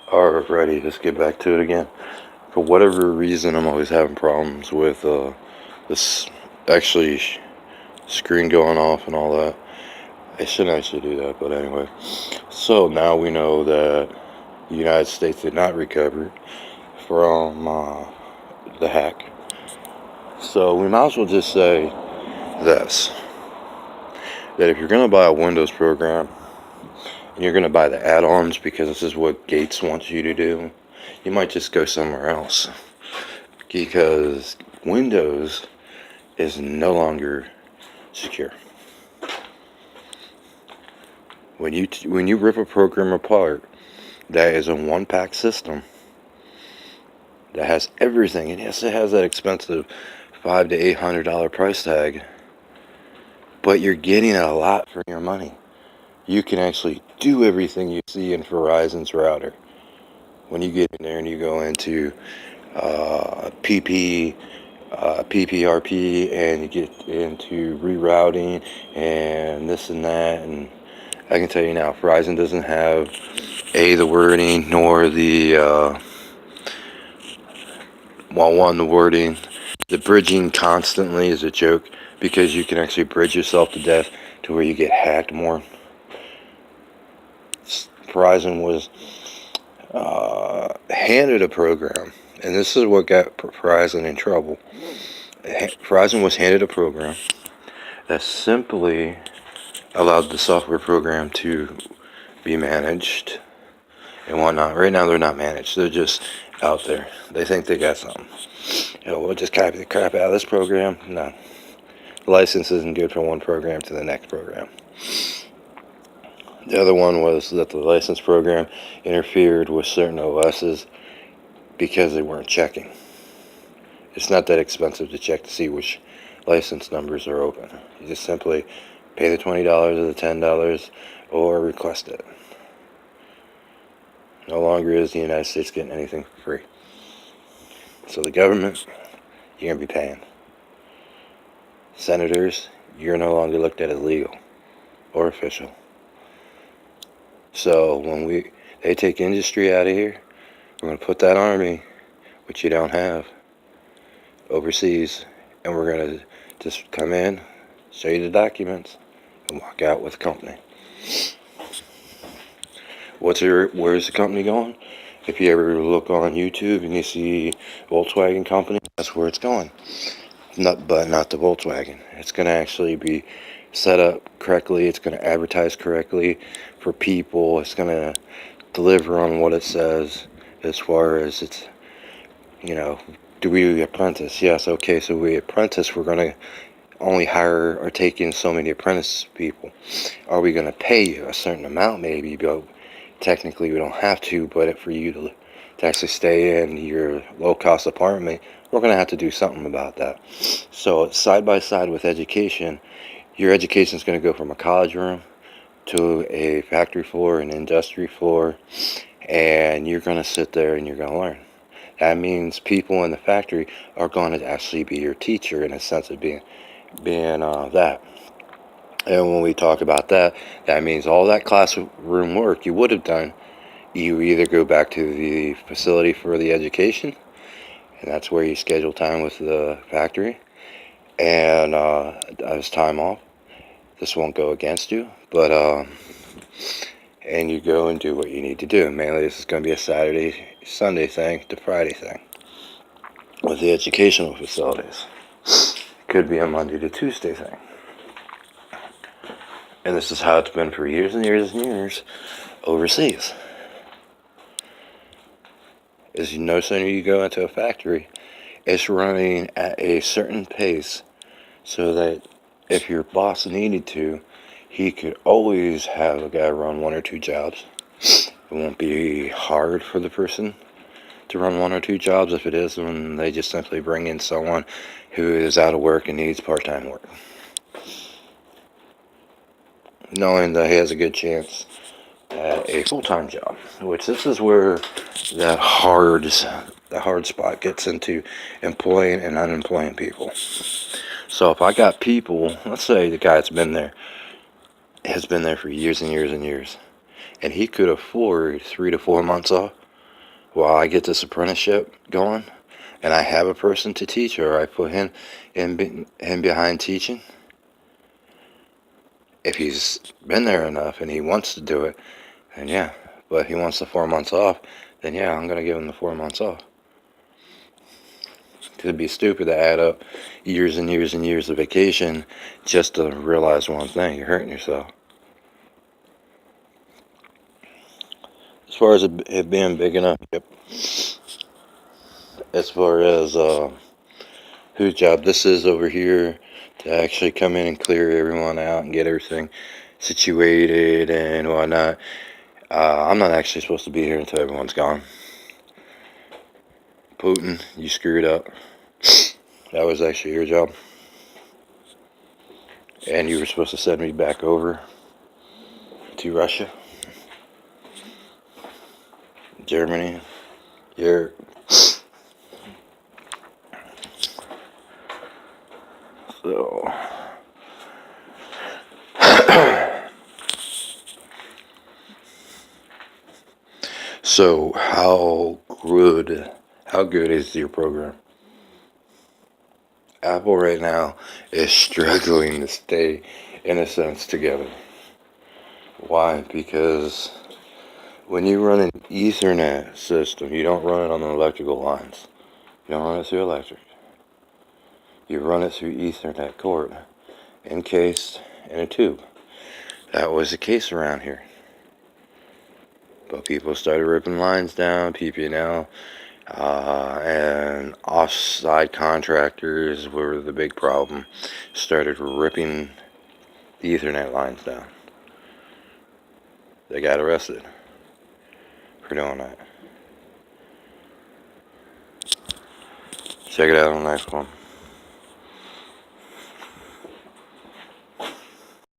Alrighty, let's get back to it again. For whatever reason, I'm always having problems with this actually screen going off and all that. I shouldn't actually do that, but anyway. So now we know that the United States did not recover from the hack. So we might as well just say this: that if you're going to buy a Windows program and you're going to buy the add-ons because this is what Gates wants you to do, you might just go somewhere else, because Windows is no longer secure. When you rip a program apart that is a one-pack system that has everything, and yes, it has that expensive $500 to $800 price tag, but you're getting a lot for your money. You can actually do everything you see in Verizon's router. When you get in there and you go into PPRP, and you get into rerouting and this and that, and I can tell you now, Verizon doesn't have the wording, nor the the wording. The bridging constantly is a joke, because you can actually bridge yourself to death to where you get hacked more. Verizon was handed a program, and this is what got Verizon in trouble. Verizon was handed a program that simply allowed the software program to be managed and whatnot. Right now, they're not managed. They're just out there. They think they got something. We'll just copy the crap out of this program. No. The license isn't good from one program to the next program. The other one was that the license program interfered with certain OSs because they weren't checking. It's not that expensive to check to see which license numbers are open. You just simply pay the $20 or the $10 or request it. No longer is the United States getting anything for free. So the government, you're going to be paying. Senators, you're no longer looked at as legal or official. So when they take industry out of here, we're going to put that army, which you don't have, overseas, and we're going to just come in, show you the documents, and walk out with the company. Where's the company going? If you ever look on YouTube and you see Volkswagen company, that's where it's going. Not the Volkswagen. It's going to actually be set up correctly. It's going to advertise correctly for people. It's going to deliver on what it says as far as it's, do we apprentice? Yes, okay, so we apprentice, we're going to only hire or take in so many apprentice people. Are we going to pay you a certain amount maybe, but technically we don't have to, but for you to actually stay in your low-cost apartment, we're going to have to do something about that. So side by side with education, your education is going to go from a college room to a factory floor, an industry floor, and you're going to sit there and you're going to learn. That means people in the factory are going to actually be your teacher, in a sense of being that. And when we talk about that, that means all that classroom work you would have done, you either go back to the facility for the education, and that's where you schedule time with the factory, and as time off. This won't go against you, but and you go and do what you need to do. Mainly this is going to be a Saturday, Sunday thing to Friday thing with the educational facilities. It could be a Monday to Tuesday thing. And this is how it's been for years and years and years overseas. Is no sooner you go into a factory, it's running at a certain pace so that if your boss needed to, he could always have a guy run one or two jobs. It won't be hard for the person to run one or two jobs. If it is, then they just simply bring in someone who is out of work and needs part-time work, knowing that he has a good chance at a full-time job. Which this is where the hard spot gets into employing and unemploying people. So if I got people, let's say the guy has been there for years and years and years, and he could afford 3 to 4 months off, while I get this apprenticeship going, and I have a person to teach, or I put him behind teaching, if he's been there enough and he wants to do it, then yeah. But if he wants the 4 months off, then yeah, I'm going to give him the 4 months off. It'd be stupid to add up years and years and years of vacation just to realize one thing: you're hurting yourself. As far as it being big enough, yep. As far as whose job this is over here to actually come in and clear everyone out and get everything situated and whatnot, I'm not actually supposed to be here until everyone's gone. Putin, you screwed up. That was actually your job. And you were supposed to send me back over to Russia, Germany, Europe. So, so how good is your program? Apple right now is struggling to stay, in a sense, together. Why? Because when you run an Ethernet system, you don't run it on the electrical lines. You don't run it through electric. You run it through Ethernet cord, encased in a tube. That was the case around here. But people started ripping lines down, PPNL, and offside contractors were the big problem. Started ripping the Ethernet lines down. They got arrested for doing that. Check it out on the next one.